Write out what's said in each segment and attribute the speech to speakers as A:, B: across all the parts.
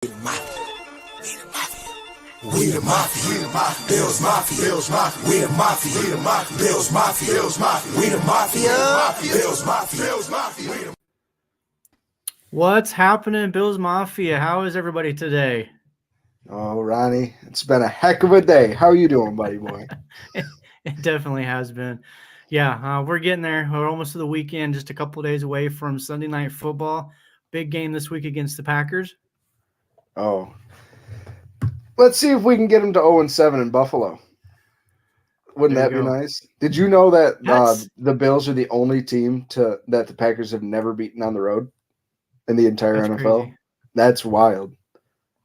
A: We the mafia. We the mafia. We the mafia. We the mafia. Bills mafia. Bills mafia. We the mafia. We the mafia. Bills mafia. Bills mafia. We the mafia. Bills mafia. Bills mafia.
B: What's happening, Bills Mafia? How is everybody today?
C: Oh, Ronnie, it's been a heck of a day. How are you doing, buddy boy?
B: It definitely has been. Yeah, we're getting there. We're almost to the weekend, just a couple of days away from Sunday Night Football. Big game this week against the Packers.
C: Oh, let's see if we can get them to 0-7 in Buffalo. Wouldn't
B: There
C: that
B: you
C: be
B: go.
C: nice? Did you know that
B: That's
C: the Bills are the only team that the Packers have never beaten on the road in the entire
B: that's
C: NFL?
B: crazy.
C: That's wild.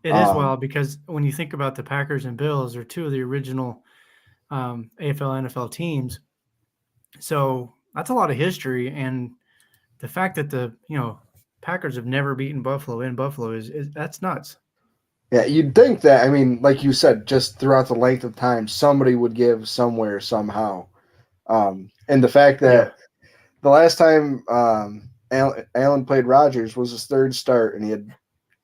B: It is wild because when you think about the Packers and Bills, they're two of the original AFL NFL teams. So that's a lot of history, and the fact that the Packers have never beaten Buffalo in Buffalo is that's nuts.
C: Yeah, you'd think that. I mean, like you said, just throughout the length of time, somebody would give somewhere somehow. And the fact
B: Yeah.
C: that the last time Allen played Rodgers was his third start, and he had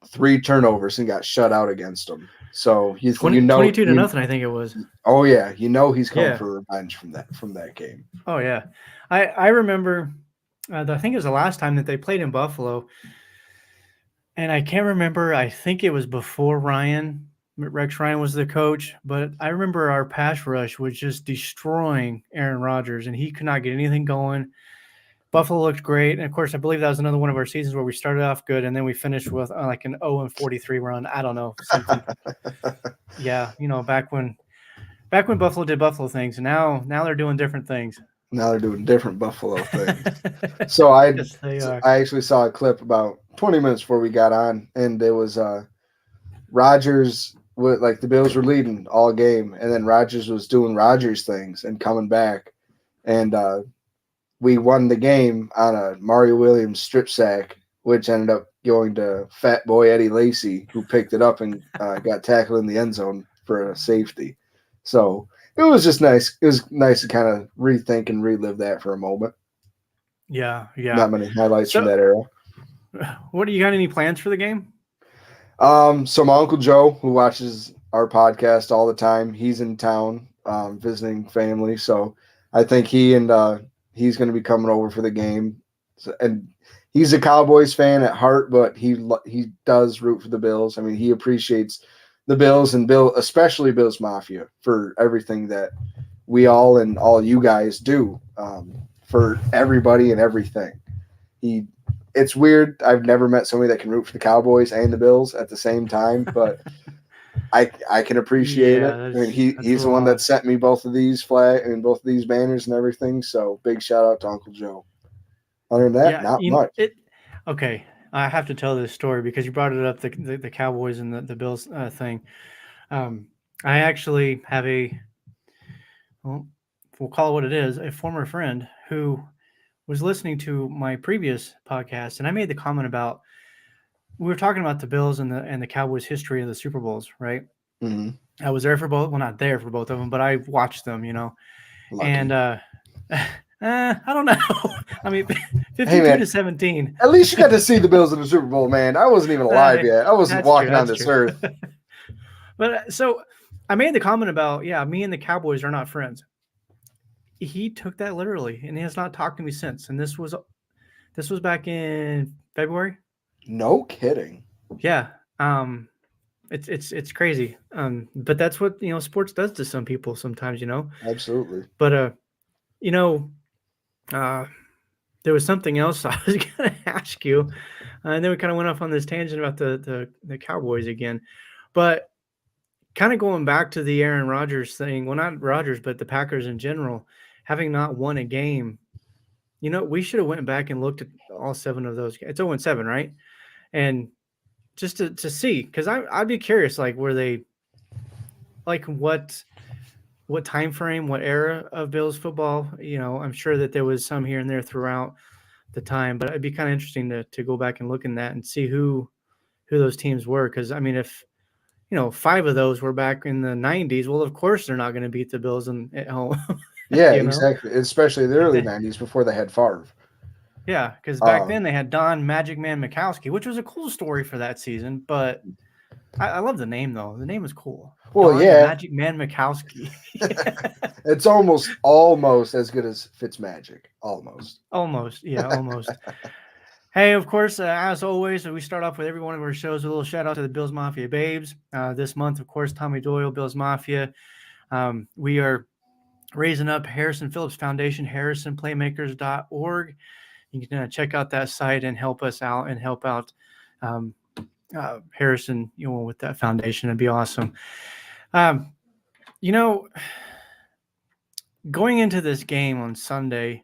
C: 3 turnovers and got shut out against them. So
B: 22 to nothing, I think it was.
C: Oh yeah, he's coming
B: Yeah.
C: for revenge from that game.
B: Oh yeah, I remember. I think it was the last time that they played in Buffalo, and I can't remember. I think it was before Rex Ryan was the coach, but I remember our pass rush was just destroying Aaron Rodgers, and he could not get anything going. Buffalo looked great, and of course, I believe that was another one of our seasons where we started off good, and then we finished with like an 0-43 run. I don't know, something. Yeah, back when Buffalo did Buffalo things, and now they're doing different things.
C: Now they're doing different Buffalo things. So I
B: Yes, they are.
C: actually saw a clip about 20 minutes before we got on, and it was Rodgers with like the Bills were leading all game, and then Rodgers was doing Rodgers things and coming back, and we won the game on a Mario Williams strip sack, which ended up going to Fat Boy Eddie Lacy, who picked it up and got tackled in the end zone for a safety. So it was just nice. It was nice to kind of rethink and relive that for a moment.
B: Yeah.
C: Not many highlights from that era.
B: What do you got? Any plans for the game?
C: So my Uncle Joe, who watches our podcast all the time, he's in town visiting family. So I think he's going to be coming over for the game. And he's a Cowboys fan at heart, but he does root for the Bills. I mean, he appreciates the Bills and especially Bills Mafia for everything that we all and all you guys do for everybody and everything. It's weird. I've never met somebody that can root for the Cowboys and the Bills at the same time, but I can appreciate it. I mean, he's the one that sent me both of these both of these banners and everything. So big shout out to Uncle Joe. Other than that, not much.
B: Okay, I have to tell this story because you brought it up, the Cowboys and the Bills thing. I actually have we'll call it what it is, a former friend who was listening to my previous podcast, and I made the comment about we were talking about the Bills and the Cowboys' history of the Super Bowls, right?
C: Mm-hmm.
B: I was there for both. Well, not there for both of them, but I watched them,
C: Lucky.
B: And I don't know. I mean, 52-17.
C: At least you got to see the Bills in the Super Bowl, man. I wasn't even alive yet. I wasn't walking on this earth.
B: But so I made the comment about, me and the Cowboys are not friends. He took that literally, and he has not talked to me since. And this was back in February.
C: No kidding.
B: Yeah. It's crazy. But that's what sports does to some people sometimes.
C: Absolutely.
B: But there was something else I was gonna ask you, and then we kind of went off on this tangent about the Cowboys again. But kind of going back to the Aaron Rodgers thing, well, not Rodgers, but the Packers in general, having not won a game, we should have went back and looked at all 7 of those. It's 0-7, right? And just to see, because I'd be curious, like, were they, like, what time frame, what era of Bills football? I'm sure that there was some here and there throughout the time, but it'd be kind of interesting to go back and look in that and see who those teams were. Because I mean, if 5 of those were back in the 90s, well, of course they're not going to beat the Bills at home.
C: Yeah, exactly. Especially the early 90s before they had Favre.
B: Yeah, because back then they had Don Magic Man Mikowski, which was a cool story for that season, but I love the name though. The name is cool.
C: Well,
B: Don
C: yeah,
B: Magic Man Mikowski.
C: it's almost as good as Fitzmagic. Almost.
B: Almost, yeah, almost. Hey, of course, as always, we start off with every one of our shows with a little shout out to the Bills Mafia babes. This month, of course, Tommy Doyle, Bills Mafia. We are raising up Harrison Phillips Foundation, harrisonplaymakers.org. You can check out that site and help us out and help out Harrison, with that foundation. It'd be awesome. Going into this game on Sunday,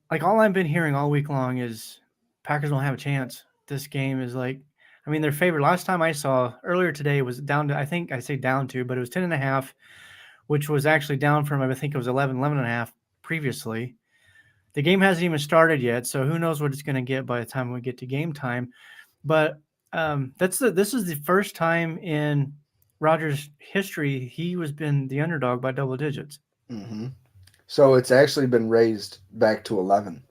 B: like all I've been hearing all week long is Packers don't have a chance. This game is their favorite. Last time I saw earlier today was down to, I think I say down to, but it was 10.5, which was actually down from, I think it was 11.5 previously. The game hasn't even started yet, so who knows what it's going to get by the time we get to game time. But this is the first time in Rodgers' history he was been the underdog by double digits.
C: Mm-hmm. So it's actually been raised back to 11.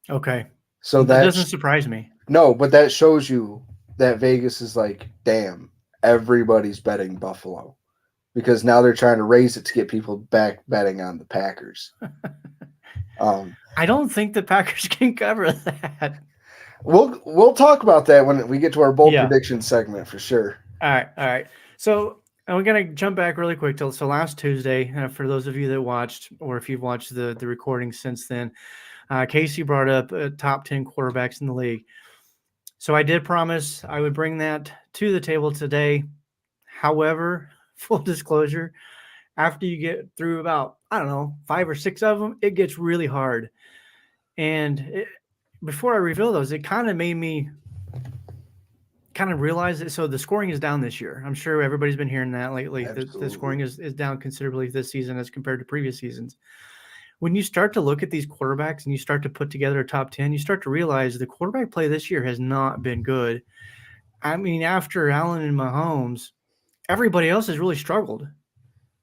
B: Okay.
C: So
B: that doesn't surprise me.
C: No, but that shows you that Vegas is like, damn, everybody's betting Buffalo. Because now they're trying to raise it to get people back betting on the Packers.
B: I don't think the Packers can cover that.
C: We'll talk about that when we get to our bold prediction segment for sure.
B: All right. So we're going to jump back really quick so last Tuesday, for those of you that watched, or if you've watched the recording since then, Casey brought up top 10 quarterbacks in the league. So I did promise I would bring that to the table today. However, full disclosure, after you get through about, 5 or 6 of them, it gets really hard. And before I reveal those, it kind of made me kind of realize it. So the scoring is down this year. I'm sure everybody's been hearing that lately. The scoring is down considerably this season as compared to previous seasons. When you start to look at these quarterbacks and you start to put together a top 10, you start to realize the quarterback play this year has not been good. I mean, after Allen and Mahomes, everybody else has really struggled.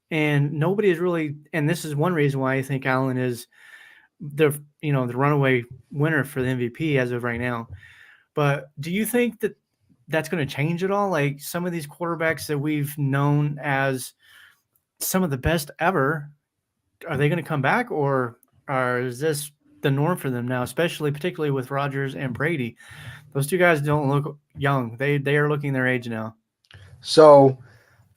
B: And nobody is really, and this is one reason why I think Allen is the runaway winner for the MVP as of right now. But do you think that that's going to change at all? Like some of these quarterbacks that we've known as some of the best ever, are they going to come back, or is this the norm for them now, particularly with Rodgers and Brady? Those two guys don't look young. They are looking their age now.
C: So,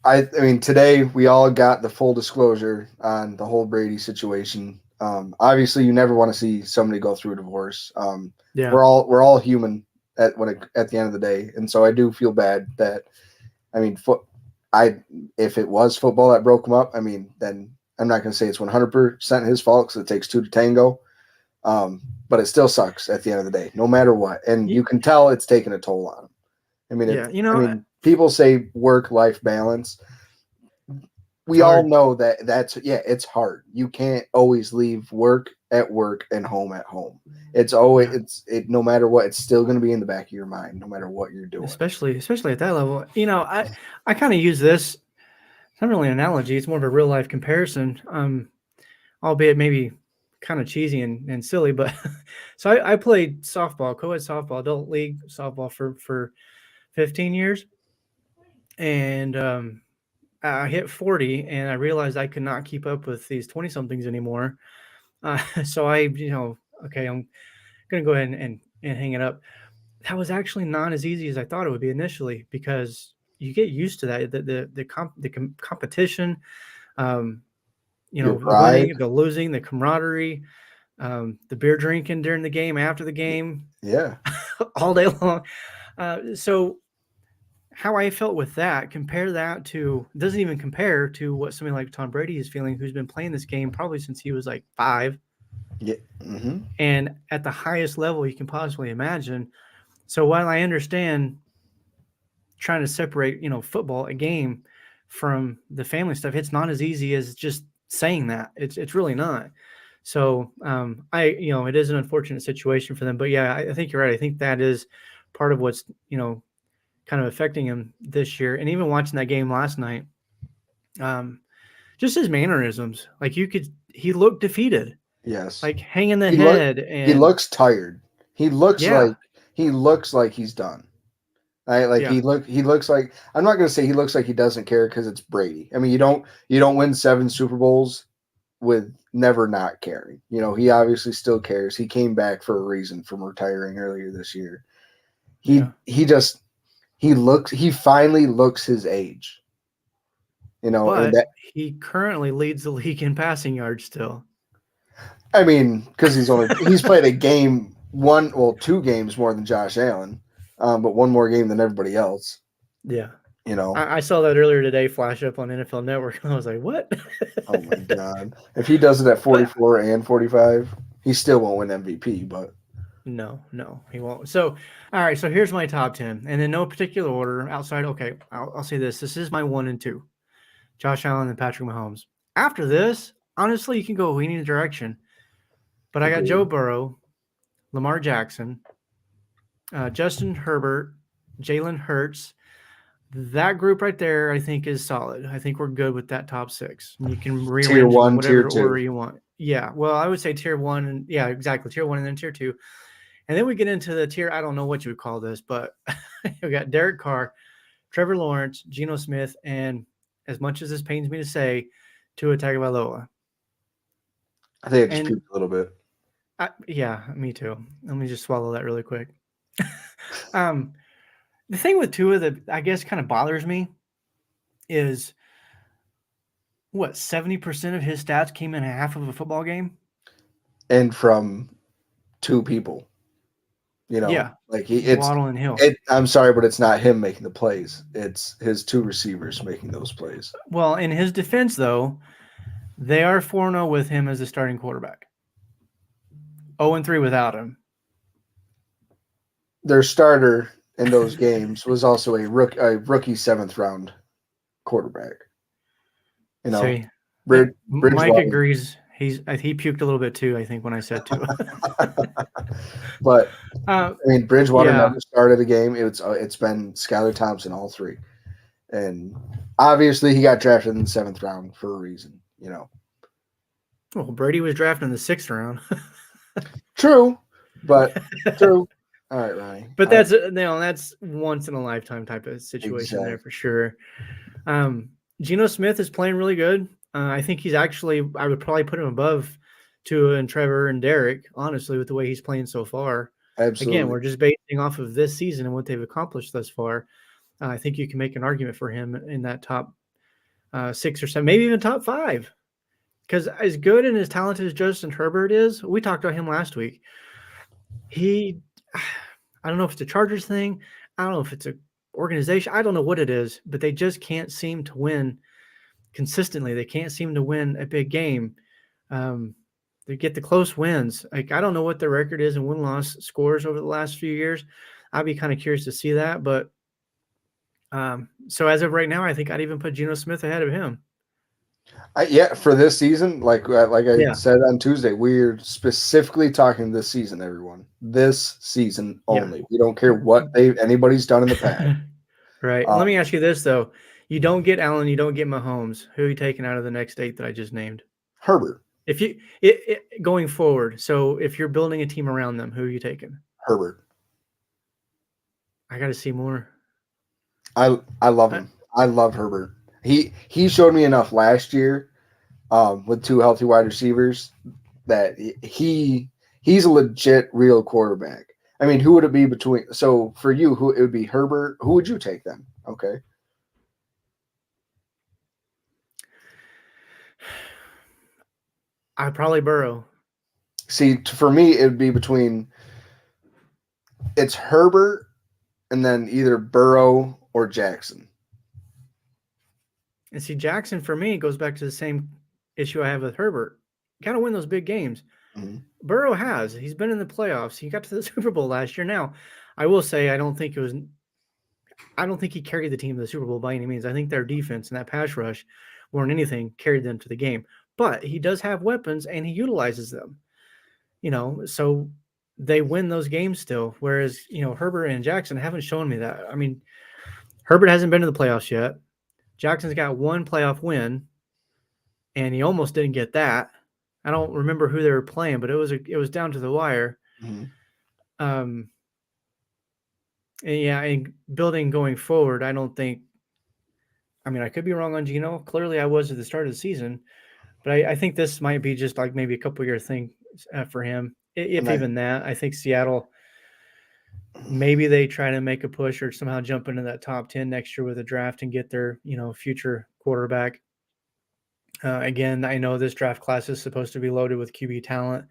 C: I mean, today we all got the full disclosure on the whole Brady situation. Obviously, you never want to see somebody go through a divorce. We're all human at the end of the day, and so I do feel bad that, if it was football that broke him up, then I'm not going to say it's 100% his fault because it takes two to tango. But it still sucks at the end of the day, no matter what. And you can tell it's taking a toll on him. People say work-life balance. We all know it's hard. You can't always leave work at work and home at home. It's always no matter what, it's still going to be in the back of your mind, no matter what you're doing.
B: Especially at that level. I kind of use this. It's not really an analogy. It's more of a real life comparison. Albeit maybe kind of cheesy and silly, but so I played softball, co-ed softball, adult league softball for 15 years. And I hit 40 and I realized I could not keep up with these 20 somethings anymore. So okay, I'm going to go ahead and hang it up. That was actually not as easy as I thought it would be initially, because you get used to that, the competition, the winning, the losing, the camaraderie, the beer drinking during the game, after the game, all day long. So how I felt with that, doesn't even compare to what somebody like Tom Brady is feeling, who's been playing this game probably since he was like 5.
C: Yeah. Mm-hmm.
B: And at the highest level you can possibly imagine. So while I understand trying to separate, football, a game, from the family stuff, it's not as easy as just saying that. It's really not. So it is an unfortunate situation for them. But yeah, I think you're right. I think that is part of what's, kind of affecting him this year. And even watching that game last night, just his mannerisms, like he looked defeated.
C: Yes.
B: Like hanging the head.
C: He looks tired. He looks like he's done. Right? Like
B: Yeah.
C: he looks like, I'm not going to say he looks like he doesn't care because it's Brady. I mean, you don't win 7 Super Bowls with never not caring. He obviously still cares. He came back for a reason from retiring earlier this year.
B: Yeah.
C: He finally looks his age. And
B: But
C: that,
B: he currently leads the league in passing yards still.
C: I mean, because he's played a game, 2 games more than Josh Allen, but 1 more game than everybody else.
B: Yeah.
C: You know,
B: I saw that earlier today flash up on NFL Network, and I was like, what?
C: oh my God, if he does it at 44 and 45, he still won't win MVP. But
B: No, he won't. So, all right. So here's my top 10, and in no particular order outside. Okay, I'll say this. This is my 1 and 2, Josh Allen and Patrick Mahomes. After this, honestly, you can go any direction. But I got Joe
C: agreed.
B: Burrow, Lamar Jackson, Justin Herbert, Jalen Hurts. That group right there, I think, is solid. I think we're good with that top 6. You can
C: Tier
B: rearrange them in
C: 1, Tier
B: whatever
C: 2.
B: order you want. Yeah. Well, I would say tier 1, and yeah, exactly. Tier 1 and then tier 2. And then we get into the tier, I don't know what you would call this, but we got Derek Carr, Trevor Lawrence, Geno Smith, and as much as this pains me to say, Tua Tagovailoa.
C: I think I just
B: And
C: peaked a little bit.
B: yeah, me too. Let me just swallow that really quick. The thing with Tua that I guess kind of bothers me is 70% of his stats came in half of a football game?
C: And from 2 people,
B: Yeah.
C: like
B: Waddle and Hill.
C: I'm sorry, but it's not him making the plays. It's his 2 receivers making those plays.
B: Well, in his defense, though, they are 4-0 with him as the starting quarterback. 0-3 without him.
C: Their starter in those games was also a rookie 7th round quarterback.
B: See,
C: Mike
B: Mike agrees. He puked a little bit too, I think, when I said Tua.
C: But I mean, Bridgewater
B: yeah.
C: never started a game. It's been Skylar Thompson all 3, and obviously he got drafted in the 7th round for a reason.
B: Well, Brady was drafted in the 6th round.
C: True, but true. All right, Ronnie.
B: But that's once in a lifetime type of situation there for sure. Geno Smith is playing really good. I think he's actually, I would probably put him above Tua and Trevor and Derek, honestly, with the way he's playing so far.
C: Absolutely.
B: Again, we're just basing off of this season and what they've accomplished thus far. I think you can make an argument for him in that top 6 or 7, maybe even top 5. Because as good and as talented as Justin Herbert is, we talked about him last week. I don't know if it's a Chargers thing. I don't know if it's an organization. I don't know what it is, but they just can't seem to win consistently. They can't seem to win a big game. They get the close wins. Like, I don't know what their record is in win-loss scores over the last few years. I'd be kind of curious to see that. But so as of right now, I think I'd even put Geno Smith ahead of him.
C: For this season, like I said on Tuesday, we're specifically talking this season, everyone. This season only. We don't care what anybody's done in the past.
B: Right. Let me ask you this, though. You don't get Allen, you don't get Mahomes. Who are you taking out of the next 8 that I just named?
C: Herbert.
B: If you going forward, so if you're building a team around them, who are you taking?
C: Herbert.
B: I got to see more.
C: I love him. I love Herbert. He showed me enough last year with 2 healthy wide receivers that he's a legit real quarterback. I mean, who would it be between? So for you, it would be Herbert. Who would you take then? Okay.
B: I'd probably Burrow.
C: See, for me, it would be between it's Herbert and then either Burrow or Jackson.
B: And see, Jackson, for me, goes back to the same issue I have with Herbert. Got to win those big games.
C: Mm-hmm.
B: Burrow has. He's been in the playoffs. He got to the Super Bowl last year. Now, I will say I don't think he carried the team to the Super Bowl by any means. I think their defense and that pass rush, more than anything, carried them to the game. But he does have weapons, and he utilizes them. So they win those games still. Whereas, Herbert and Jackson haven't shown me that. I mean, Herbert hasn't been to the playoffs yet. Jackson's got 1 playoff win, and he almost didn't get that. I don't remember who they were playing, but it was down to the wire.
C: Mm-hmm.
B: Yeah, and building going forward, I don't think. I mean, I could be wrong on Geno. Clearly, I was at the start of the season, but I think this might be just like maybe a couple year thing for him,
C: And
B: if even that. I think Seattle, maybe they try to make a push or somehow jump into that top 10 next year with a draft and get their future quarterback. Again, I know this draft class is supposed to be loaded with QB talent.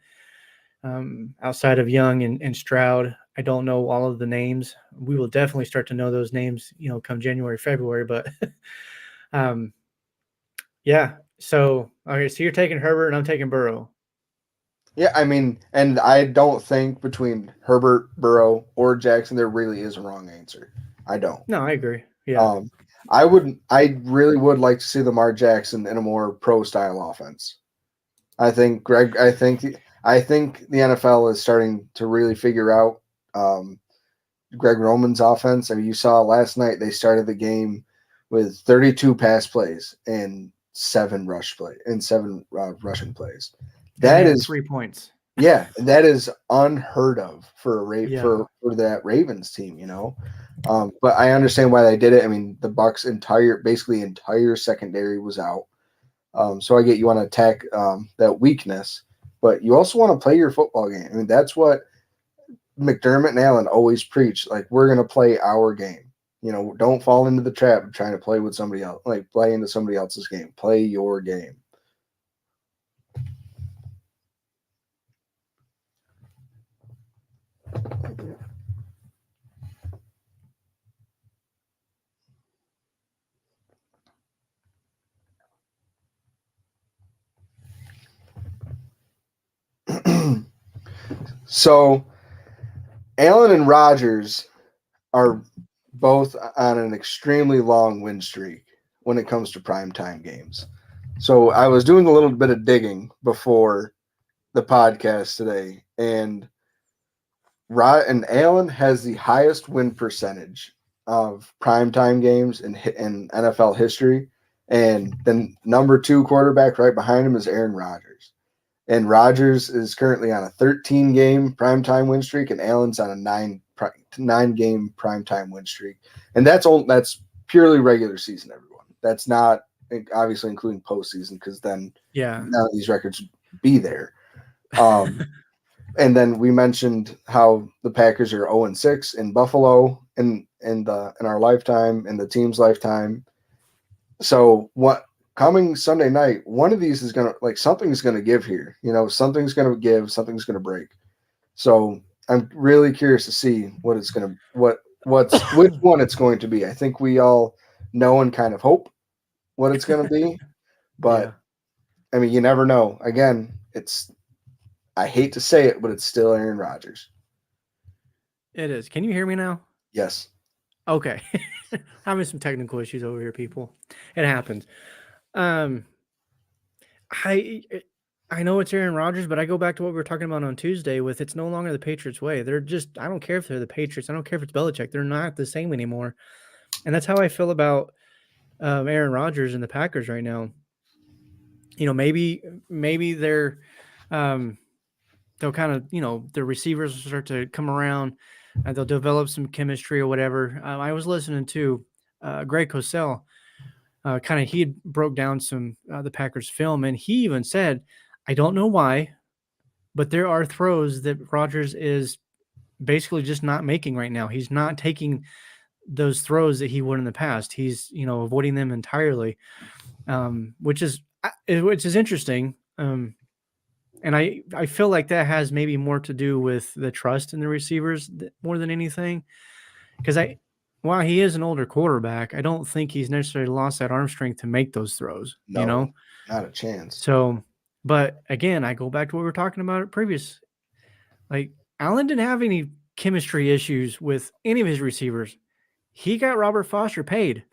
B: Outside of Young and Stroud, I don't know all of the names. We will definitely start to know those names, come January, February. But um, yeah. So okay, so you're taking Herbert and I'm taking Burrow.
C: Yeah, I mean, and I don't think between Herbert, Burrow, or Jackson there really is a wrong answer. I don't.
B: No, I agree. Yeah.
C: I really would like to see Lamar Jackson in a more pro style offense. I think I think the NFL is starting to really figure out Greg Roman's offense. I mean, you saw last night they started the game with 32 pass plays and 7 rushing plays. That is
B: 3 points.
C: Yeah, that is unheard of for
B: Yeah.
C: for that Ravens team, But I understand why they did it. I mean, the Bucks' entire secondary was out. So I get you want to attack that weakness, but you also want to play your football game. I mean, that's what McDermott and Allen always preach. Like, we're going to play our game. Don't fall into the trap of trying to play with somebody else, like play into somebody else's game. Play your game. So Allen and Rodgers are both on an extremely long win streak when it comes to primetime games. So I was doing a little bit of digging before the podcast today, and Allen has the highest win percentage of primetime games in NFL history. And then number 2 quarterback right behind him is Aaron Rodgers. And Rodgers is currently on a 13-game primetime win streak, and Allen's on a 9-game primetime win streak. And that's purely regular season, everyone. That's not obviously including postseason, because then none of these records would be there. And then we mentioned how the Packers are 0-6 in Buffalo in our lifetime, in the team's lifetime. So coming Sunday night, one of these is something's gonna give here. Something's gonna give, something's gonna break. So I'm really curious to see which one it's going to be. I think we all know and kind of hope what it's gonna be, but I mean, you never know. Again, I hate to say it, but it's still Aaron Rodgers.
B: It is. Can you hear me now?
C: Yes.
B: Okay. Having some technical issues over here, people. It happens. I know it's Aaron Rodgers, but I go back to what we were talking about on Tuesday with it's no longer the Patriots way. They're just, I don't care if they're the Patriots. I don't care if it's Belichick. They're not the same anymore. And that's how I feel about Aaron Rodgers and the Packers right now. Maybe they're they'll kind of, the receivers will start to come around and they'll develop some chemistry or whatever. I was listening to Greg Cosell. He had broke down some the Packers film, and he even said, I don't know why, but there are throws that Rodgers is basically just not making right now. He's not taking those throws that he would in the past. He's, avoiding them entirely, which is interesting. And I feel like that has maybe more to do with the trust in the receivers more than anything. Because while he is an older quarterback, I don't think he's necessarily lost that arm strength to make those throws.
C: No, not a chance.
B: So, but again, I go back to what we were talking about previous. Like, Allen didn't have any chemistry issues with any of his receivers. He got Robert Foster paid.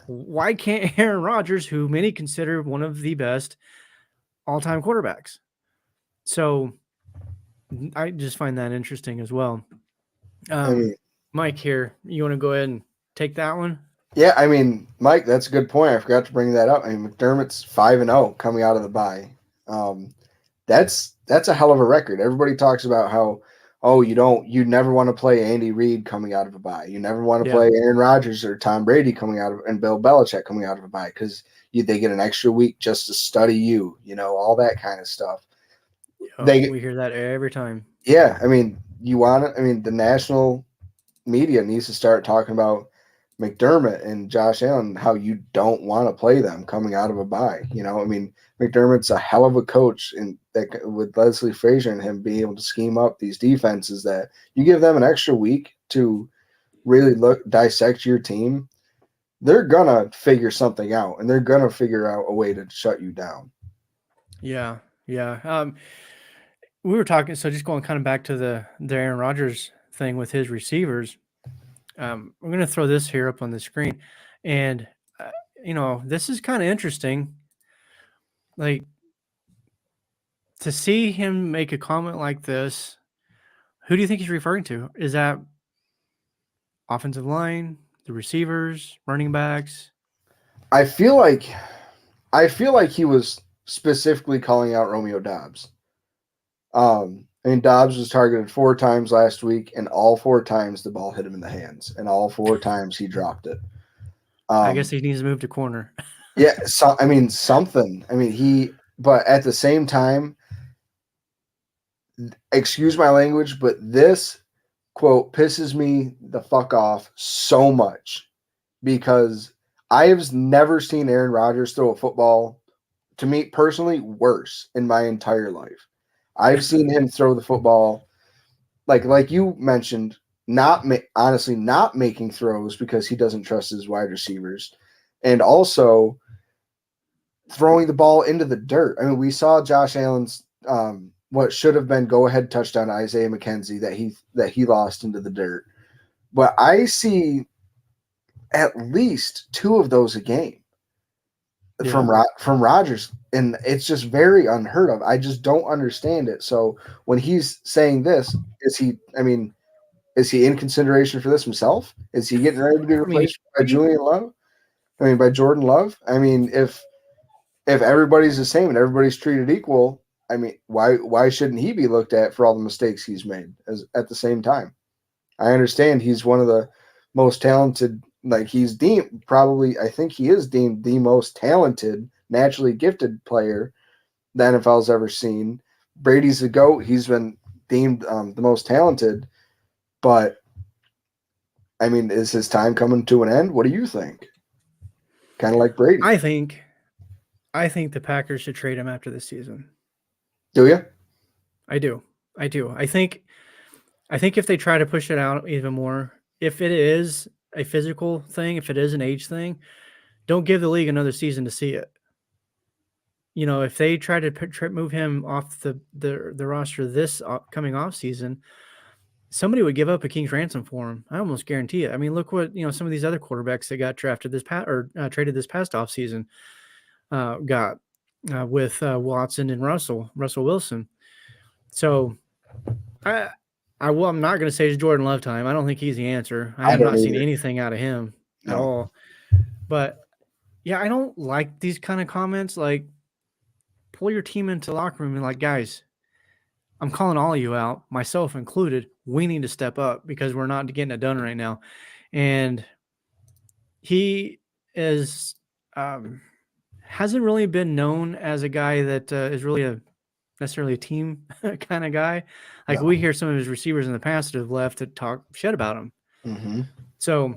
B: Why can't Aaron Rodgers, who many consider one of the best all-time quarterbacks? So I just find that interesting as well. Mike, here, you want to go ahead and take that one?
C: Yeah, I mean, Mike, that's a good point. I forgot to bring that up. I mean, McDermott's 5-0 coming out of the bye. That's a hell of a record. Everybody talks about how, oh, you never want to play Andy Reid coming out of a bye. You never want to
B: Yeah.
C: play Aaron Rodgers or Tom Brady coming out of, and Bill Belichick coming out of a bye because they get an extra week just to study you, all that kind of stuff.
B: We hear that every time.
C: Yeah, I mean, the national media needs to start talking about McDermott and Josh Allen, how you don't want to play them coming out of a bye. McDermott's a hell of a coach, and that with Leslie Frazier and him being able to scheme up these defenses, that you give them an extra week to really dissect your team, they're gonna figure something out, and they're gonna figure out a way to shut you down.
B: Yeah. We were talking, so just going kind of back to the Aaron Rodgers thing with his receivers. We're going to throw this here up on the screen, and this is kind of interesting. Like, to see him make a comment like this, who do you think he's referring to? Is that offensive line, the receivers, running backs?
C: I feel like he was specifically calling out Romeo Doubs. Dobbs was targeted 4 times last week, and all 4 times the ball hit him in the hands, and all 4 times he dropped it.
B: I guess he needs to move to corner.
C: Yeah, something. But at the same time, excuse my language, but this quote pisses me the fuck off so much, because I have never seen Aaron Rodgers throw a football, to me personally, worse in my entire life. I've seen him throw the football, like you mentioned, honestly not making throws because he doesn't trust his wide receivers, and also throwing the ball into the dirt. We saw Josh Allen's what should have been go-ahead touchdown to Isaiah McKenzie that he lost into the dirt. But I see at least 2 of those a game from Rodgers, and it's just very unheard of. I just don't understand it. So when he's saying this, is he in consideration for this himself? Is he getting ready to be replaced by Julian Love? By Jordan Love? If everybody's the same and everybody's treated equal, why shouldn't he be looked at for all the mistakes he's made at the same time? I understand he's one of the most talented, he's deemed, probably, I think he is deemed the most talented, naturally gifted player the NFL's ever seen. Brady's the GOAT. He's been deemed the most talented. But, is his time coming to an end? What do you think? Kind of like Brady.
B: I think the Packers should trade him after this season.
C: Do you?
B: I do. I think if they try to push it out even more, if it is a physical thing, if it is an age thing, don't give the league another season to see it. If they try to move him off the roster this coming off season, somebody would give up a king's ransom for him. I almost guarantee it. Look what some of these other quarterbacks that got drafted traded this past off season got with Watson and Russell Wilson. So I'm not going to say it's Jordan Love time. I don't think he's the answer. I have not seen anything out of him at all. But yeah, I don't like these kind of comments. Like, pull your team into the locker room and like, guys, I'm calling all of you out, myself included. We need to step up because we're not getting it done right now. And he is hasn't really been known as a guy that is really necessarily a team kind of guy. Like, we hear some of his receivers in the past that have left to talk shit about him.
C: Mm-hmm.
B: So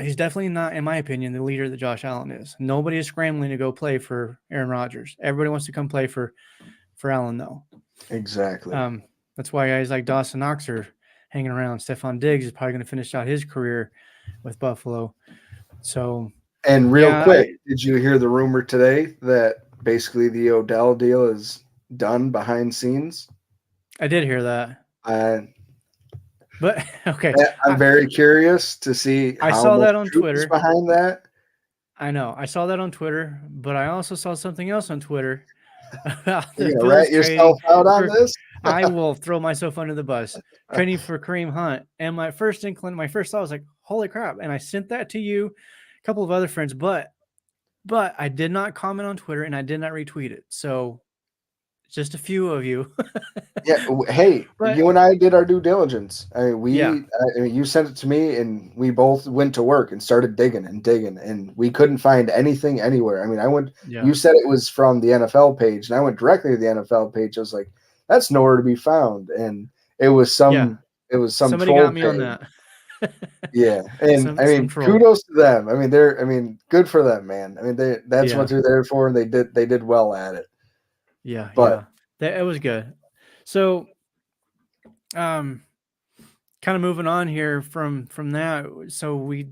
B: he's definitely not, in my opinion, the leader that Josh Allen is. Nobody is scrambling to go play for Aaron Rodgers. Everybody wants to come play for Allen, though.
C: Exactly.
B: That's why guys like Dawson Knox are hanging around. Stephon Diggs is probably going to finish out his career with Buffalo. So,
C: and real quick, did you hear the rumor today that basically the Odell deal is done behind scenes?
B: I did hear that. But okay,
C: I'm very curious to see.
B: I saw that on Twitter.
C: Behind that,
B: I know I saw that on Twitter, but I also saw something else on Twitter about
C: you're gonna rat yourself out on this.
B: I will throw myself under the bus. Training for Kareem Hunt, and my first thought was like, "Holy crap!" And I sent that to you, a couple of other friends, but I did not comment on Twitter and I did not retweet it. So just a few of you.
C: Yeah. Hey,
B: But
C: you and I did our due diligence.
B: yeah,
C: You sent it to me, and we both went to work and started digging, and we couldn't find anything anywhere. I mean,
B: yeah,
C: you said it was from the NFL page, and I went directly to the NFL page. I was like, that's nowhere to be found. And
B: yeah.
C: it was some
B: Somebody
C: troll
B: got me on
C: page.
B: that.
C: Yeah. And I
B: Some
C: mean,
B: troll.
C: kudos to them. I mean, good for them, man. I mean, that's
B: Yeah,
C: what they're there for, and they did well at it.
B: yeah,
C: But
B: yeah. That it was good. So, um, kind of moving on here from that. So we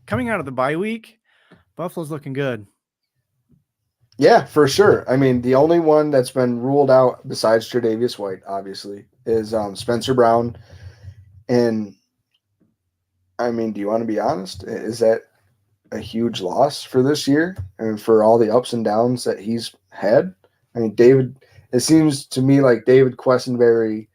B: coming out of the bye week, Buffalo's looking good.
C: yeah, for sure. I mean, the only one that's been ruled out besides Tre'Davious White, obviously, is Spencer Brown. And I mean, do you want to be honest? Is that a huge loss for this year and for all the ups and downs that he's had? I mean, it seems to me like David Questenberry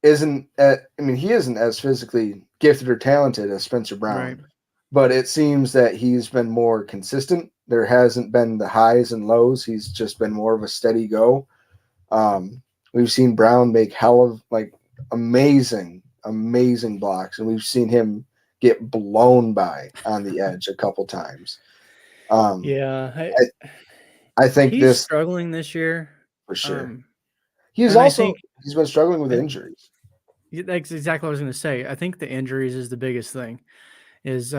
C: he isn't as physically gifted or talented as Spencer
B: Right.
C: Brown, but it seems that he's been more consistent. There hasn't been the highs and lows. He's just been more of a steady go. We've seen Brown make hell of amazing blocks, and we've seen him get blown by on the edge a couple times.
B: Yeah,
C: I think
B: he's
C: this
B: struggling this year.
C: for sure.
B: Um,
C: He's
B: and I
C: also
B: think
C: he's been struggling with
B: I-
C: injuries.
B: that's exactly what I was going to say. I think the injuries is the biggest thing. Is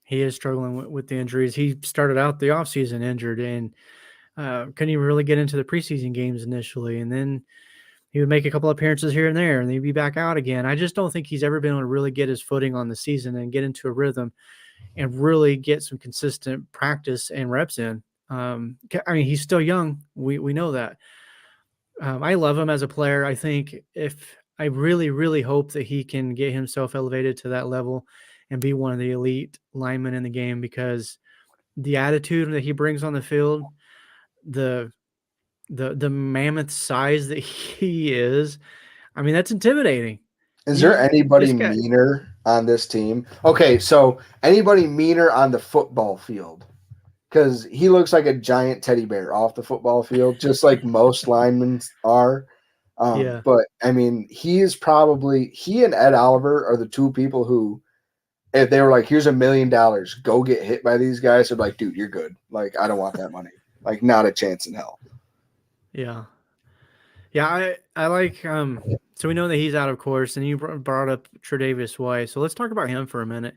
B: he is struggling with the injuries. He started out the offseason injured and couldn't even really get into the preseason games initially, and then he would make a couple appearances here and there, and he'd be back out again. I just don't think he's ever been able to really get his footing on the season and get into a rhythm and really get some consistent practice and reps in. I mean, he's still young. We know that. I love him as a player. I think if I really, really hope that he can get himself elevated to that level and be one of the elite linemen in the game, because the attitude that he brings on the field, the mammoth size that he is, I mean, that's intimidating.
C: Is there anybody
B: This guy,
C: meaner on this team? Okay, so anybody meaner on the football field? Because he looks like a giant teddy bear off the football field, just like most linemen are.
B: yeah.
C: But I mean, he and Ed Oliver are the two people who, if they were like, here's $1 million, go get hit by these guys, they're like, dude, you're good. Like, I don't want that money. Like, not a chance in hell.
B: Yeah. Yeah, I like so we know that he's out of course, and you brought up Tre'Davious White. So let's talk about him for a minute.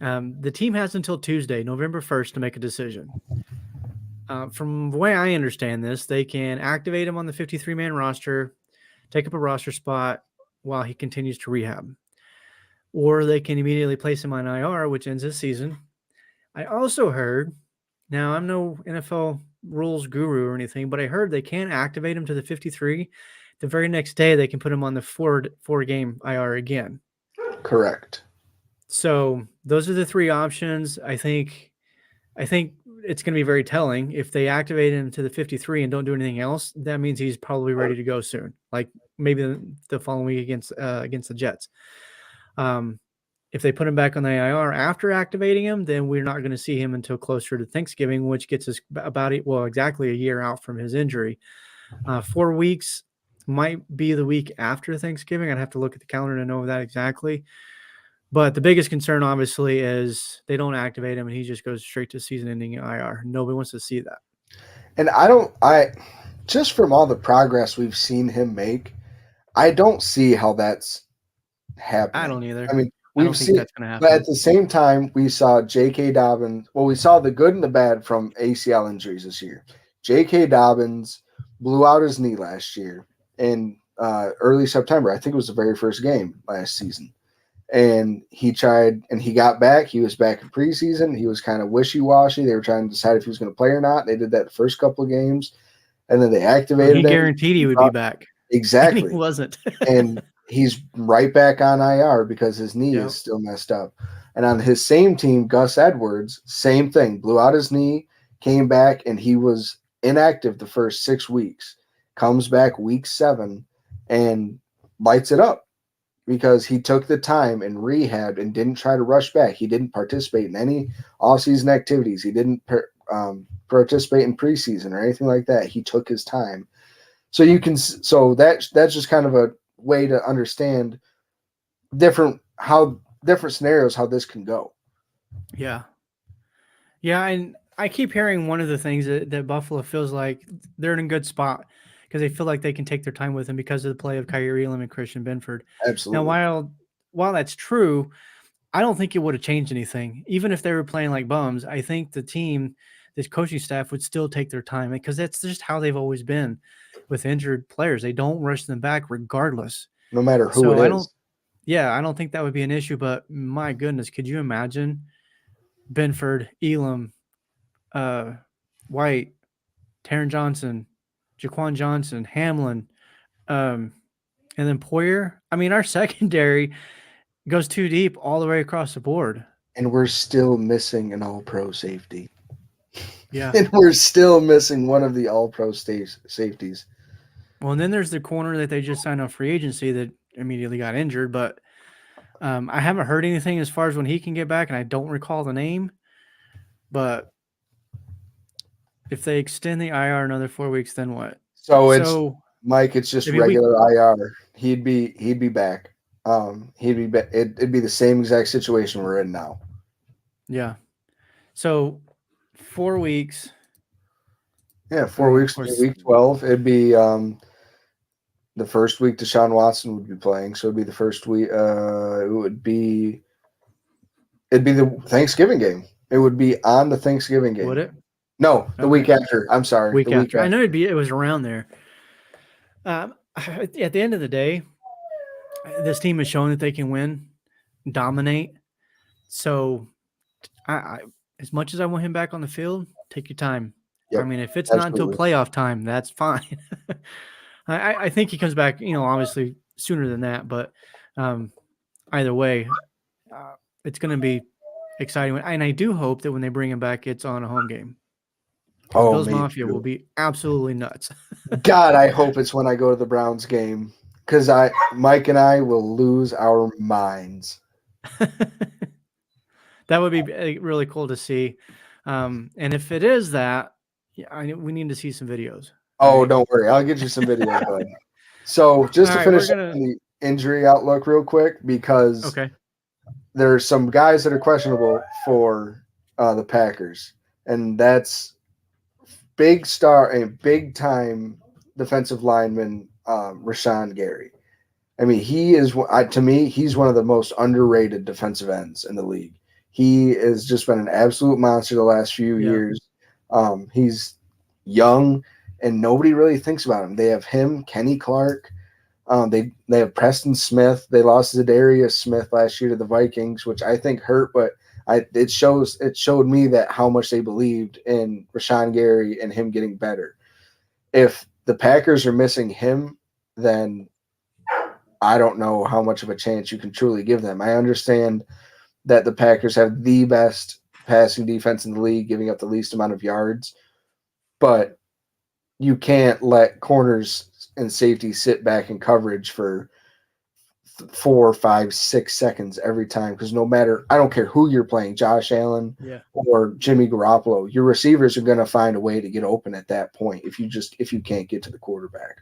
B: The team has until Tuesday, November 1st, to make a decision. From the way I understand this, they can activate him on the 53-man roster, take up a roster spot while he continues to rehab. Or they can immediately place him on IR, which ends his season. I also heard, now I'm no NFL rules guru or anything, but I heard they can activate him to the 53. The very next day, they can put him on the four-game IR again.
C: Correct.
B: So those are the three options. I think it's going to be very telling. If they activate him to the 53 and don't do anything else, that means he's probably ready to go soon, like maybe the following week against the Jets. If they put him back on the IR after activating him, then we're not going to see him until closer to Thanksgiving, which gets us exactly a year out from his injury. 4 weeks might be the week after Thanksgiving. I'd have to look at the calendar to know that exactly. But the biggest concern, obviously, is they don't activate him and he just goes straight to season-ending IR. Nobody wants to see that.
C: And just from all the progress we've seen him make, I don't see how that's happening.
B: I don't either.
C: I mean,
B: I don't think that's going to happen.
C: but at the same time, we saw J.K. Dobbins. Well, we saw the good and the bad from ACL injuries this year. J.K. Dobbins blew out his knee last year in early September. I think it was the very first game last season. And he tried, and he got back. He was back in preseason. He was kind of wishy-washy. They were trying to decide if he was going to play or not. They did that the first couple of games, and then they activated him.
B: He guaranteed he would be back.
C: Exactly.
B: And he wasn't.
C: And he's right back on IR because his knee is still messed up. And on his same team, Gus Edwards, same thing. Blew out his knee, came back, and he was inactive the first 6 weeks. Comes back week 7 and lights it up because he took the time and rehabbed and didn't try to rush back. He didn't participate in any off-season activities. He didn't participate in preseason or anything like that. He took his time. So you can so that's just kind of a way to understand different scenarios how this can go.
B: Yeah. Yeah, and I keep hearing one of the things that Buffalo feels like they're in a good spot because they feel like they can take their time with him because of the play of Kyrie Elam and Christian Benford. Now,
C: Absolutely.
B: while that's true, I don't think it would have changed anything. Even if they were playing like bums, I think the team, this coaching staff would still take their time because that's just how they've always been with injured players. They don't rush them back regardless.
C: No matter who
B: So
C: it
B: I
C: is.
B: don't think that would be an issue. But my goodness, could you imagine Benford, Elam, White, Taron Johnson, Jaquan Johnson, Hamlin, and then Poyer? I mean, our secondary goes too deep all the way across the board.
C: And we're still missing an all-pro safety.
B: Yeah.
C: And we're still missing one of the all-pro safeties.
B: Well, and then there's the corner that they just signed on free agency that immediately got injured. But I haven't heard anything as far as when he can get back, and I don't recall the name. But if they extend the IR another 4 weeks, then what?
C: So Mike, it's just regular IR. He'd be back. It'd be the same exact situation we're in now.
B: Yeah. So 4 weeks.
C: Yeah, 4 weeks. Week 12. It'd be the first week Deshaun Watson would be playing. So it'd be the first week. It'd be the Thanksgiving game. It would be on the Thanksgiving game.
B: Would it?
C: No, the week after. I'm sorry.
B: Week after. I know it was around there. At the end of the day, this team has shown that they can win, dominate. So, I as much as I want him back on the field, take your time. Yep, I mean, if it's not until playoff time, that's fine. I think he comes back, obviously sooner than that. But either way, it's going to be exciting. And I do hope that when they bring him back, it's on a home game. Bills Mafia will be absolutely nuts.
C: God, I hope it's when I go to the Browns game because Mike and I will lose our minds.
B: That would be really cool to see. And if it is that, we need to see some videos.
C: Oh, right? Don't worry. I'll get you some videos. Bud. So just to finish the injury outlook real quick, because there's some guys that are questionable for the Packers, and that's big time defensive lineman Rashawn Gary. I mean, to me, he's one of the most underrated defensive ends in the league. He has just been an absolute monster the last few years. He's young, and nobody really thinks about him. They have him, Kenny Clark. They have Preston Smith. They lost Zadarius Smith last year to the Vikings, which I think hurt, but it showed me that how much they believed in Rashawn Gary and him getting better. If the Packers are missing him, then I don't know how much of a chance you can truly give them. I understand that the Packers have the best passing defense in the league, giving up the least amount of yards, but you can't let corners and safety sit back in coverage for 4, 5, 6 seconds every time, because I don't care who you're playing, Josh Allen or Jimmy Garoppolo, your receivers are going to find a way to get open at that point if you can't get to the quarterback.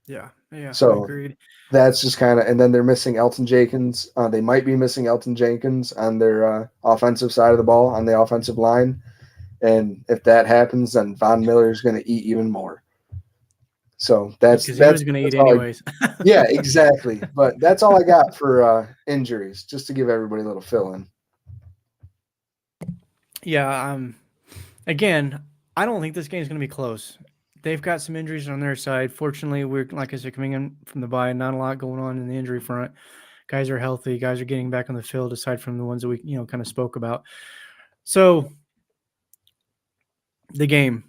B: Yeah.
C: So
B: agreed.
C: That's just kind of, and then they're missing Elton Jenkins. They might be missing Elton Jenkins on their offensive side of the ball, on the offensive line. And if that happens, then Von Miller is going to eat even more. So that's
B: going to eat anyways.
C: Yeah, exactly. But that's all I got for injuries, just to give everybody a little fill in.
B: Yeah. Again, I don't think this game is going to be close. They've got some injuries on their side. Fortunately, we're, like I said, coming in from the bye, not a lot going on in the injury front. Guys are healthy. Guys are getting back on the field, aside from the ones that we, kind of spoke about. So the game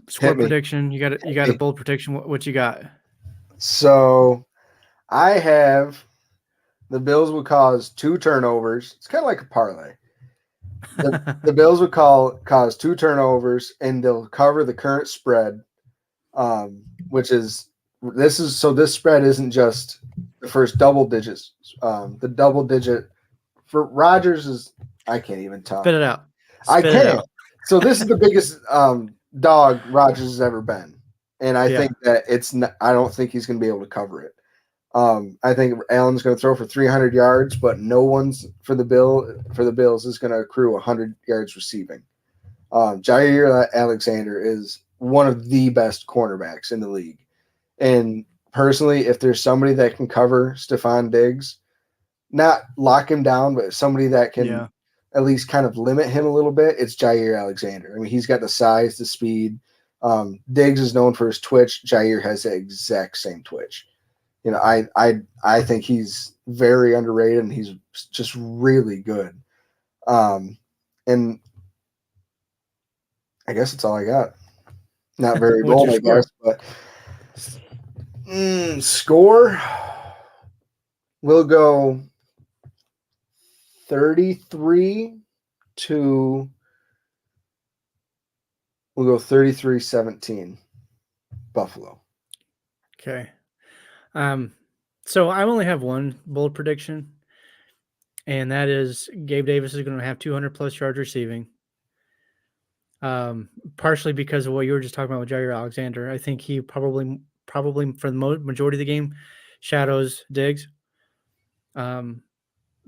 B: score prediction. You got a bold prediction. What you got?
C: So I have the Bills would cause 2 turnovers. It's kind of like a parlay. The Bills would cause 2 turnovers, and they'll cover the current spread, which is this spread isn't just the first double digits. The double digit for Rodgers is I can't even talk.
B: Spit it out.
C: I can't. So this is the biggest dog Rodgers has ever been. And I think that I don't think he's going to be able to cover it. I think Allen's going to throw for 300 yards, but no one's for the Bills is going to accrue 100 yards receiving. Jair Alexander is one of the best cornerbacks in the league. And personally, if there's somebody that can cover Stephon Diggs, not lock him down, but somebody that can at least kind of limit him a little bit, it's Jair Alexander. I mean, he's got the size, the speed. Diggs is known for his twitch. Jair has the exact same twitch. You know, I think he's very underrated, and he's just really good. And I guess that's all I got. Not very bold, I guess, but score. We'll go 33-17. Buffalo.
B: Okay. So I only have one bold prediction, and that is Gabe Davis is going to have 200 plus yards receiving. Partially because of what you were just talking about with Jair Alexander. I think he probably for the majority of the game shadows Diggs.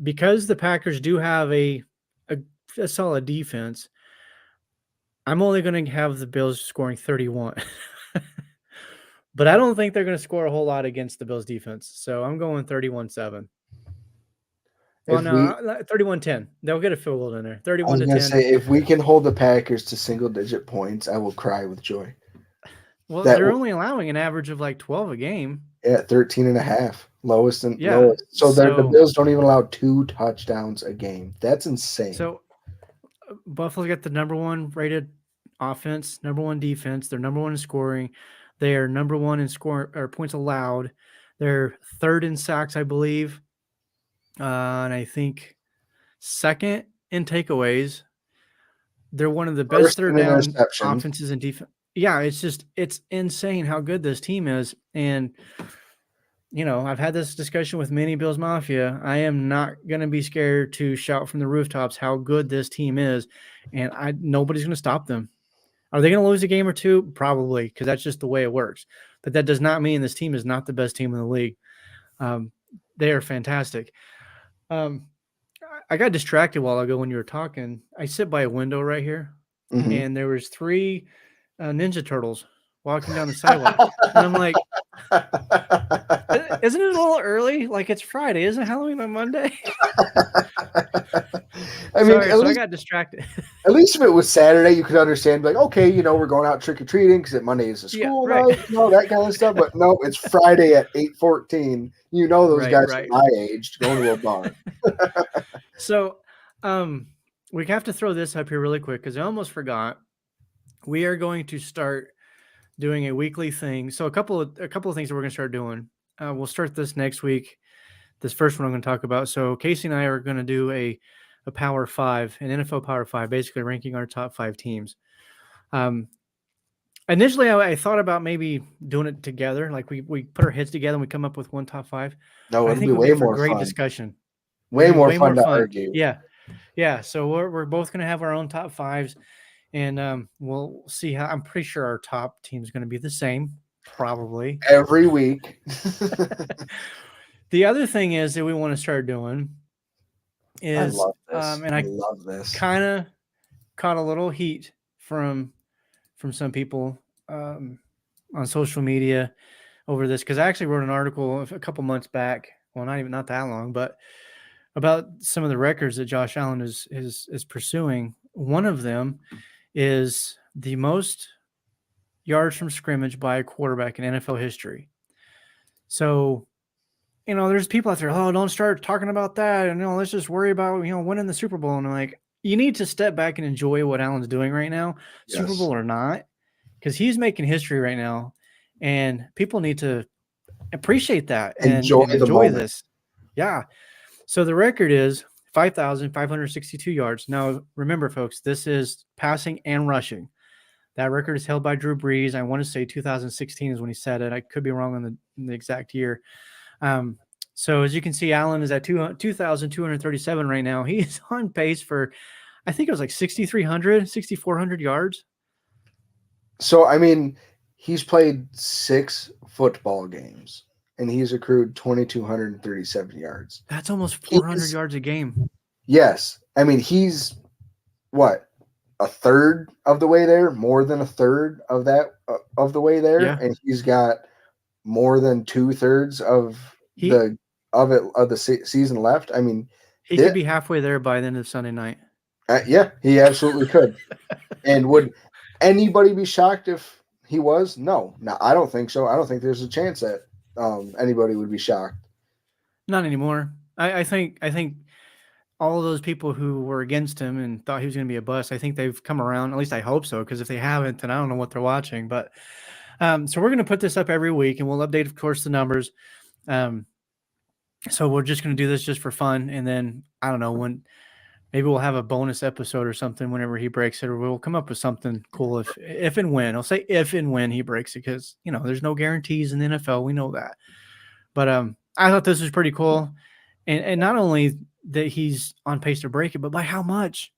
B: Because the Packers do have a solid defense, I'm only going to have the Bills scoring 31. But I don't think they're going to score a whole lot against the Bills defense. So I'm going 31-7. Well, no, 31-10. They'll get a field goal in there. 31-10. I was going to
C: say, if we can hold the Packers to single-digit points, I will cry with joy.
B: Well, they're only allowing an average of like 12 a game.
C: Yeah, 13.5. Lowest. So the Bills don't even allow 2 touchdowns a game. That's insane.
B: So Buffalo's got the number 1 rated offense, number 1 defense. They're number 1 in scoring. They are number 1 in score or points allowed. They're 3rd in sacks, I believe. And I think 2nd in takeaways. They're one of the best third down offenses in defense. Yeah, it's insane how good this team is. And, you know, I've had this discussion with many Bills Mafia. I am not going to be scared to shout from the rooftops how good this team is. And nobody's going to stop them. Are they going to lose a game or two? Probably, because that's just the way it works. But that does not mean this team is not the best team in the league. They are fantastic. I got distracted a while ago when you were talking. I sit by a window right here, and there was 3 Ninja Turtles walking down the sidewalk. And I'm like, isn't it a little early? Like, it's Friday. Isn't Halloween on Monday? I got distracted.
C: At least if it was Saturday, you could understand, like, okay, you know, we're going out trick-or-treating because Monday is a school night, you know, that kind of stuff. But no, it's Friday at 8:14. You know those guys are my age going to a bar.
B: So we have to throw this up here really quick because I almost forgot. We are going to start doing a weekly thing. So a couple of things that we're going to start doing. We'll start this next week. This first one I'm going to talk about. So Casey and I are going to do a Power 5, an NFL Power 5, basically ranking our top 5 teams. Initially, I thought about maybe doing it together. Like we put our heads together and we come up with one top 5.
C: No, it'll be way more
B: great
C: fun.
B: Discussion.
C: Way more fun to argue.
B: Yeah. So we're both going to have our own top 5s, and we'll see how. I'm pretty sure our top team is going to be the same, probably
C: every week.
B: The other thing is that we want to start doing is,
C: I love this.
B: And I
C: love this.
B: Kind of caught a little heat from some people on social media over this because I actually wrote an article a couple months back. Well, not that long, but about some of the records that Josh Allen is pursuing. One of them is the most yards from scrimmage by a quarterback in NFL history. So, you know, there's people out there, oh, don't start talking about that. And, you know, let's just worry about, you know, winning the Super Bowl. And I'm like, you need to step back and enjoy what Allen's doing right now, yes. Super Bowl or not, because he's making history right now. And people need to appreciate that and enjoy this. Yeah. So the record is 5,562 yards. Now, remember, folks, this is passing and rushing. That record is held by Drew Brees. I want to say 2016 is when he said it. I could be wrong on the exact year. So as you can see, Allen is at 2,237 right now. He's on pace for, I think it was like 6,400 yards.
C: So, I mean, He's played 6 football games, and he's accrued 2,237 yards.
B: That's almost 400
C: He's,
B: yards a game.
C: yes. I mean, he's what, a third of the way there, more than a third of that of the way there,
B: Yeah.
C: and he's got more than 2/3 of
B: He
C: the season left. I mean,
B: he could be halfway there by the end of Sunday night.
C: yeah, he absolutely could. And would anybody be shocked if he was? No, I don't think so. I don't think there's a chance that anybody would be shocked.
B: Not anymore. I think all of those people who were against him and thought he was going to be a bust, I think they've come around. At least I hope so, because if they haven't, then I don't know what they're watching. But so we're going to put this up every week, and we'll update, of course, the numbers. So we're just going to do this just for fun, and then I don't know when. Maybe we'll have a bonus episode or something whenever he breaks it, or we'll come up with something cool if and when. I'll say if and when he breaks it, because there's no guarantees in the NFL. We know that. But I thought this was pretty cool, and not only that he's on pace to break it, but by how much?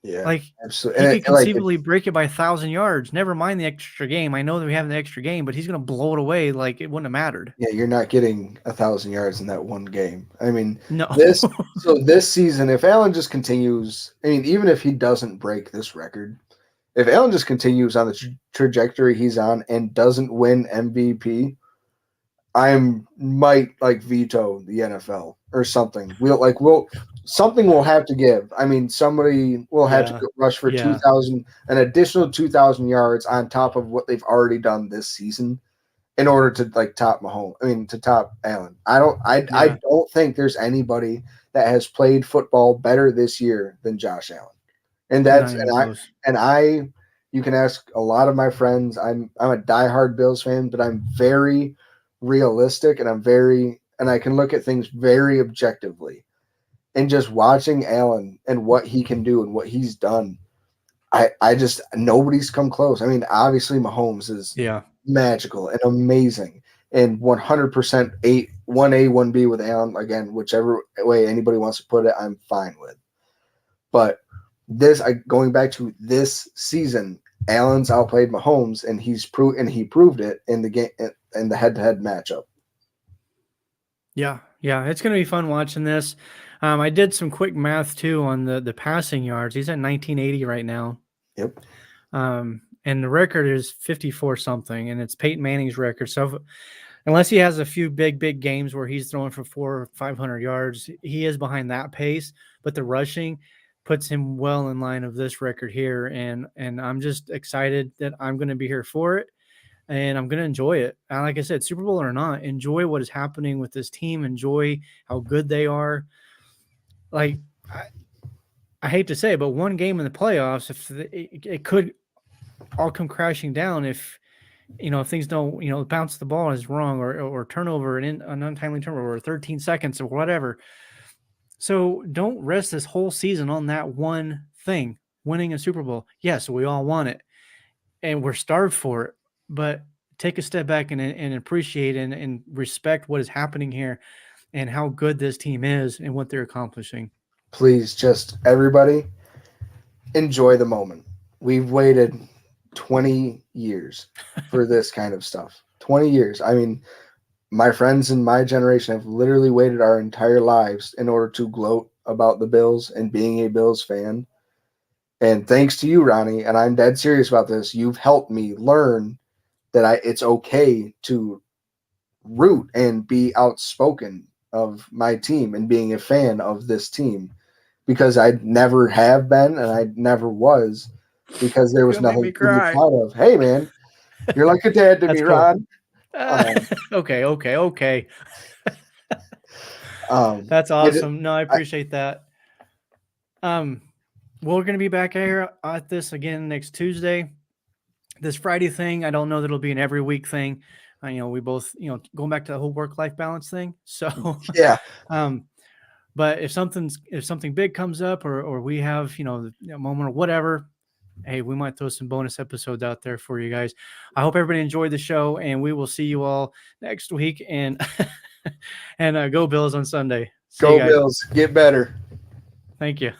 C: Yeah,
B: like
C: absolutely.
B: he could conceivably break it by 1,000 yards. Never mind the extra game. I know that we have the extra game, but he's going to blow it away like it wouldn't have mattered.
C: Yeah, you're not getting 1,000 yards in that one game. I mean,
B: no.
C: this season, if Allen just continues, I mean, even if he doesn't break this record, if Allen just continues on the trajectory he's on and doesn't win MVP, might veto the NFL or something. Something will have to give. I mean, somebody will have to rush for 2,000, an additional 2,000 yards on top of what they've already done this season in order to top Mahomes. I mean, to top Allen. I don't think there's anybody that has played football better this year than Josh Allen. And you can ask a lot of my friends. I'm a diehard Bills fan, but I'm very realistic, and I can look at things very objectively. And just watching Allen and what he can do and what he's done, I just nobody's come close. I mean, obviously Mahomes is magical and amazing, and 100% 1A 1B with Allen, again, whichever way anybody wants to put it, I'm fine with. But going back to this season, Allen's outplayed Mahomes, and he proved it in the game in the head-to-head matchup.
B: Yeah, it's going to be fun watching this. I did some quick math too on the passing yards. He's at 1980 right now.
C: Yep.
B: And the record is 54 something, and it's Peyton Manning's record. So unless he has a few big games where he's throwing for 400 or 500 yards, he is behind that pace. But the rushing puts him well in line of this record here, and I'm just excited that I'm going to be here for it. And I'm going to enjoy it. And like I said, Super Bowl or not, enjoy what is happening with this team. Enjoy how good they are. Like, I hate to say it, but one game in the playoffs, it could all come crashing down if things don't, bounce the ball is wrong or turnover, an untimely turnover, or 13 seconds or whatever. So don't rest this whole season on that one thing, winning a Super Bowl. Yes, we all want it, and we're starved for it. But take a step back and appreciate and respect what is happening here and how good this team is and what they're accomplishing.
C: Please, just everybody, enjoy the moment. We've waited 20 years for this kind of stuff. 20 years. I mean, my friends in my generation have literally waited our entire lives in order to gloat about the Bills and being a Bills fan. And thanks to you, Ronnie, and I'm dead serious about this, you've helped me learn that it's okay to root and be outspoken of my team and being a fan of this team, because I never have been and I never was, because there was nothing to be proud of. Hey, man, you're like a dad to me, cool. Ron.
B: Okay. That's awesome. I appreciate that. We're going to be back here at this again next Tuesday. This Friday thing, I don't know that it'll be an every week thing. We both, going back to the whole work-life balance thing. So
C: yeah.
B: But if something big comes up or we have, a moment or whatever, hey, we might throw some bonus episodes out there for you guys. I hope everybody enjoyed the show, and we will see you all next week. And go Bills on Sunday.
C: Go Bills. Get better.
B: Thank you.